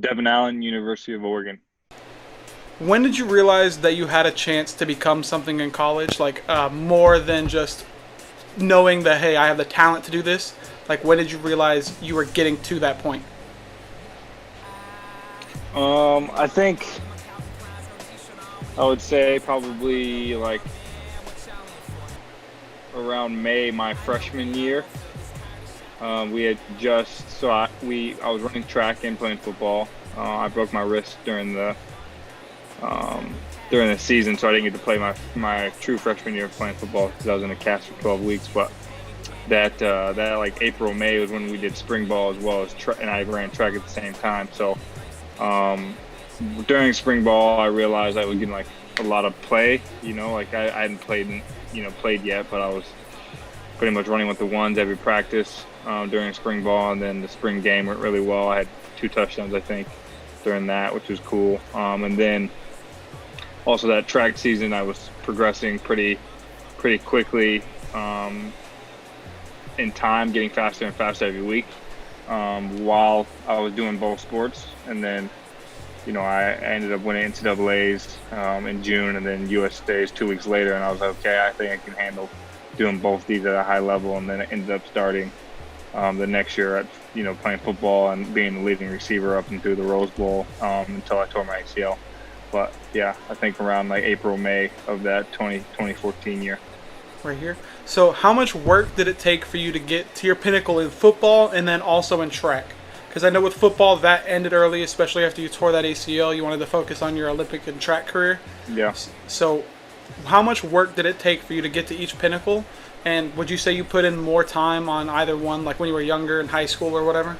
Devon Allen, University of Oregon. When did you realize that you had a chance to become something in college, like more than just knowing that, hey, I have the talent to do this? Like, when did you realize you were getting to that point? I think I would say probably like around May my freshman year. We had just I was running track and playing football. I broke my wrist during the season, so I didn't get to play my true freshman year of playing football because I was in a cast for 12 weeks. But that like April May was when we did spring ball as well as and I ran track at the same time. So during spring ball, I realized I was getting like a lot of play. Like I hadn't played yet, but I was pretty much running with the ones every practice during spring ball, and then the spring game went really well. I had 2 touchdowns, I think, during that, which was cool. And then also that track season, I was progressing pretty quickly in time, getting faster and faster every week while I was doing both sports. And then, I ended up winning NCAAs in June, and then USA's 2 weeks later. And I was like, okay, I think I can handle doing both these at a high level. And then it ended up starting the next year at, playing football and being the leading receiver up and through the Rose Bowl until I tore my ACL. But yeah, I think around like April, May of that 2014 year. Right here. So, how much work did it take for you to get to your pinnacle in football and then also in track? Because I know with football that ended early, especially after you tore that ACL. You wanted to focus on your Olympic and track career. Yeah. So, how much work did it take for you to get to each pinnacle? And would you say you put in more time on either one, like when you were younger in high school or whatever?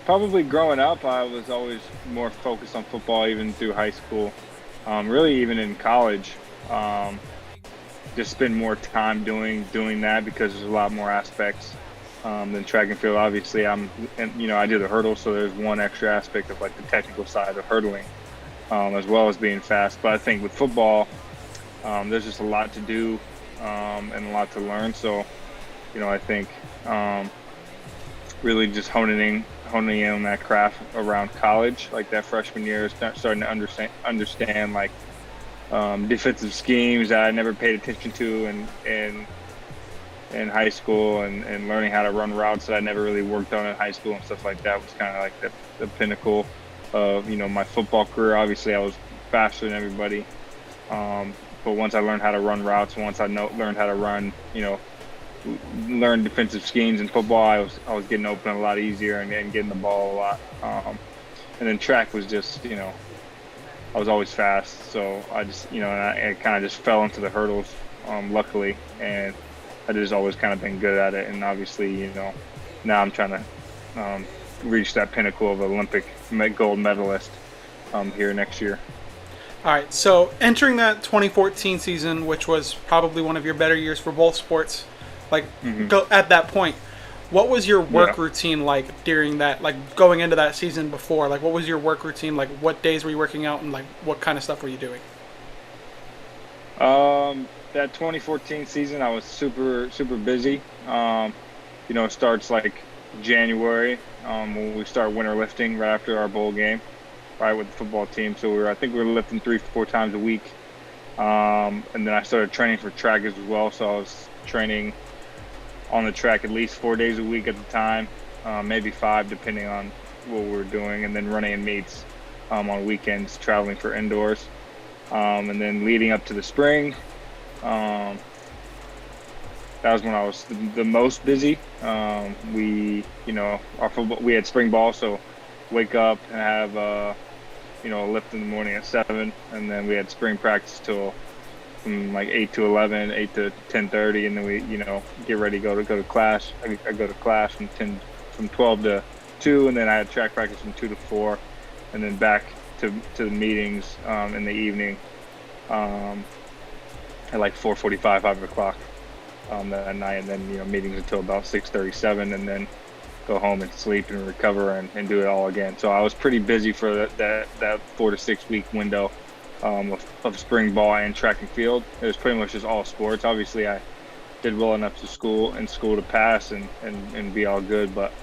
Probably growing up, I was always more focused on football, even through high school. Really, even in college, just spend more time doing that because there's a lot more aspects than track and field. Obviously, I do the hurdle, so there's one extra aspect of like the technical side of hurdling, as well as being fast. But I think with football, there's just a lot to do and a lot to learn. So, I think really just honing in on that craft around college, like that freshman year, starting to understand like defensive schemes that I never paid attention to in high school, and learning how to run routes that I never really worked on in high school and stuff like that was kind of like the pinnacle of my football career. Obviously, I was faster than everybody, but once I learned how to run routes, once I learned how to run, learn defensive schemes in football, I was getting open a lot easier and getting the ball a lot. And then track was just, I was always fast. So I just, and I kind of just fell into the hurdles, luckily. And I just always kind of been good at it. And obviously, now I'm trying to reach that pinnacle of Olympic gold medalist here next year. All right, so entering that 2014 season, which was probably one of your better years for both sports, at that point, what was your work routine like during that, like going into that season before? Like, what was your work routine? Like, what days were you working out, and like what kind of stuff were you doing? That 2014 season, I was super busy. It starts like January when we start winter lifting right after our bowl game, right, with the football team. So I think we were lifting 3-4 times a week. And then I started training for track as well. So I was training on the track at least 4 days a week at the time, maybe 5 depending on what we were doing, and then running in meets on weekends, traveling for indoors. And then leading up to the spring, that was when I was the most busy. Our football, we had spring ball, so wake up and have a lift in the morning at 7, and then we had spring practice from like 8 to 11, 8 to 10:30, and then we get ready to go to class. I go to class from 12 to 2, and then I had track practice from 2 to 4, and then back to the meetings in the evening at like 4:45, 5 o'clock that night, and then meetings until about 6:37, and then go home and sleep and recover and do it all again. So I was pretty busy for that 4 to 6 week window of spring ball and track and field. It was pretty much just all sports. Obviously, I did well enough in school to pass and be all good, but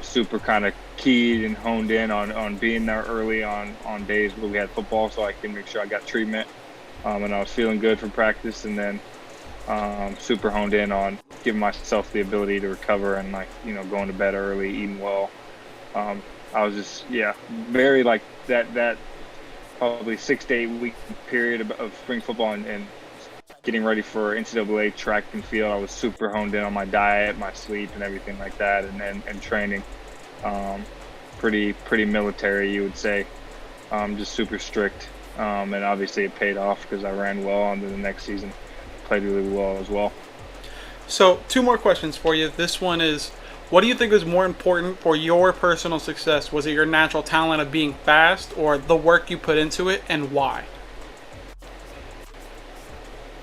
super kind of keyed and honed in on being there early on days where we had football, so I can make sure I got treatment, and I was feeling good for practice, and then super honed in on giving myself the ability to recover and going to bed early, eating well. I was just very like that probably 6 to 8 week period of spring football and getting ready for NCAA track and field. I was super honed in on my diet, my sleep, and everything like that, and training. Pretty military, you would say. Just super strict, and obviously it paid off because I ran well on to the next season. Played really well as well. So 2 more questions for you. This one is, what do you think is more important for your personal success? Was it your natural talent of being fast, or the work you put into it, and why?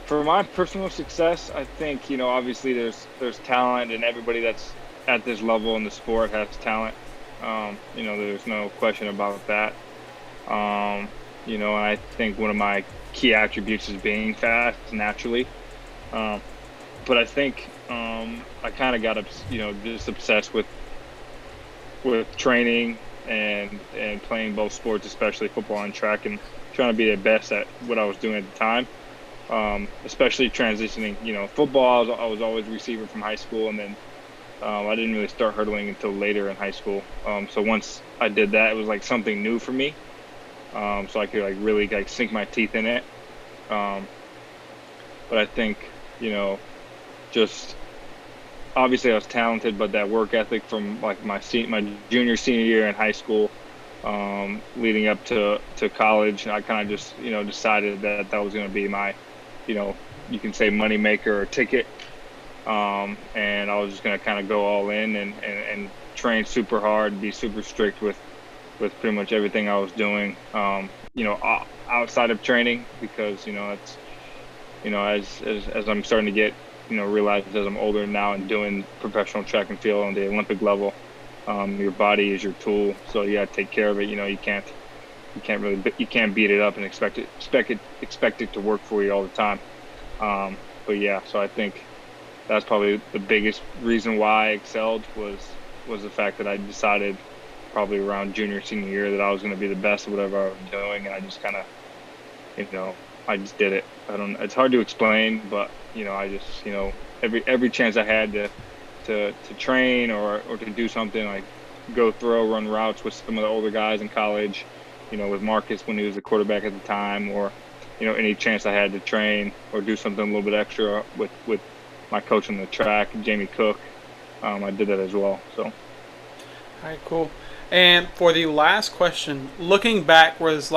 For my personal success, I think, obviously there's talent, and everybody that's at this level in the sport has talent. There's no question about that. And I think one of my key attributes is being fast naturally. But I think I kind of got just obsessed with training and playing both sports, especially football and track, and trying to be the best at what I was doing at the time. Especially transitioning, football, I was always a receiver from high school, and then I didn't really start hurdling until later in high school. So once I did that, it was like something new for me. So I could really sink my teeth in it. But I think, just obviously I was talented, but that work ethic from my junior, senior year in high school, leading up to college, I kind of just, decided that was going to be my, you can say money maker or ticket. And I was just going to kind of go all in and train super hard, be super strict with pretty much everything I was doing, outside of training, because, it's, as I'm starting to get, realize as I'm older now and doing professional track and field on the Olympic level, your body is your tool. So you got to take care of it. You can't beat it up and expect it to work for you all the time. So I think that's probably the biggest reason why I excelled was the fact that I decided probably around junior, senior year that I was going to be the best at whatever I was doing. And I just kind of, I just did it. It's hard to explain, but, I just, every chance I had to train or to do something, like go run routes with some of the older guys in college, with Marcus when he was the quarterback at the time, or, any chance I had to train or do something a little bit extra with my coach on the track, Jamie Cook, I did that as well. So. All right, cool. And for the last question, looking back, was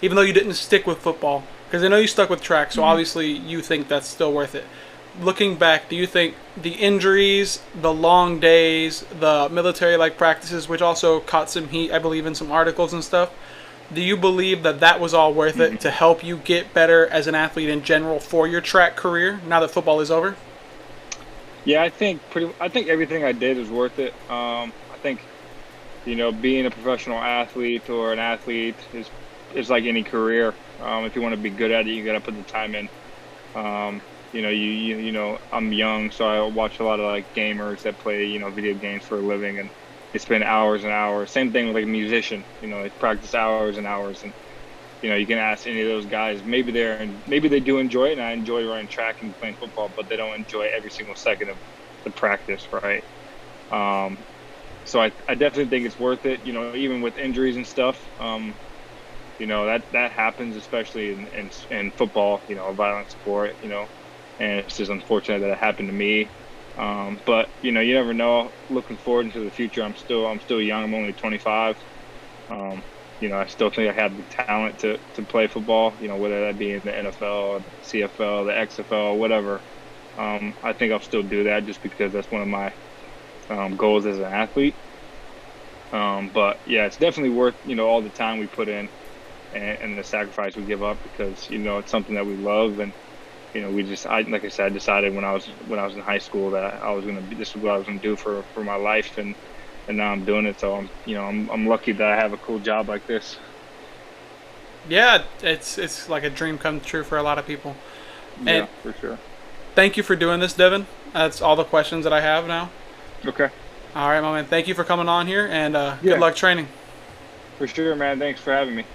even though you didn't stick with football, because I know you stuck with track, so obviously you think that's still worth it. Looking back, do you think the injuries, the long days, the military-like practices, which also caught some heat, I believe, in some articles and stuff, do you believe that was all worth it to help you get better as an athlete in general for your track career now that football is over? Yeah, I think everything I did is worth it. I think, being a professional athlete or an athlete is like any career. If you want to be good at it, you got to put the time in. I'm young, so I watch a lot of gamers that play, video games for a living, and they spend hours and hours. Same thing with a musician, they practice hours and hours, and you can ask any of those guys. Maybe they do enjoy it, and I enjoy running track and playing football, but they don't enjoy every single second of the practice, right? So I definitely think it's worth it. Even with injuries and stuff. That happens, especially in football, a violent sport, and it's just unfortunate that it happened to me. But, you never know. Looking forward into the future, I'm still young. I'm only 25. I still think I have the talent to play football, whether that be in the NFL, the CFL, the XFL, whatever. I think I'll still do that just because that's one of my goals as an athlete. But, yeah, it's definitely worth, all the time we put in. And the sacrifice we give up, because it's something that we love, and like I said, I decided when I was in high school that this is what I was gonna do for my life, and now I'm doing it. So I'm lucky that I have a cool job like this. Yeah, it's like a dream come true for a lot of people. Yeah, for sure. Thank you for doing this, Devon. That's all the questions that I have now. Okay. All right, my man. Thank you for coming on here, and Yeah. good luck training. For sure, man. Thanks for having me.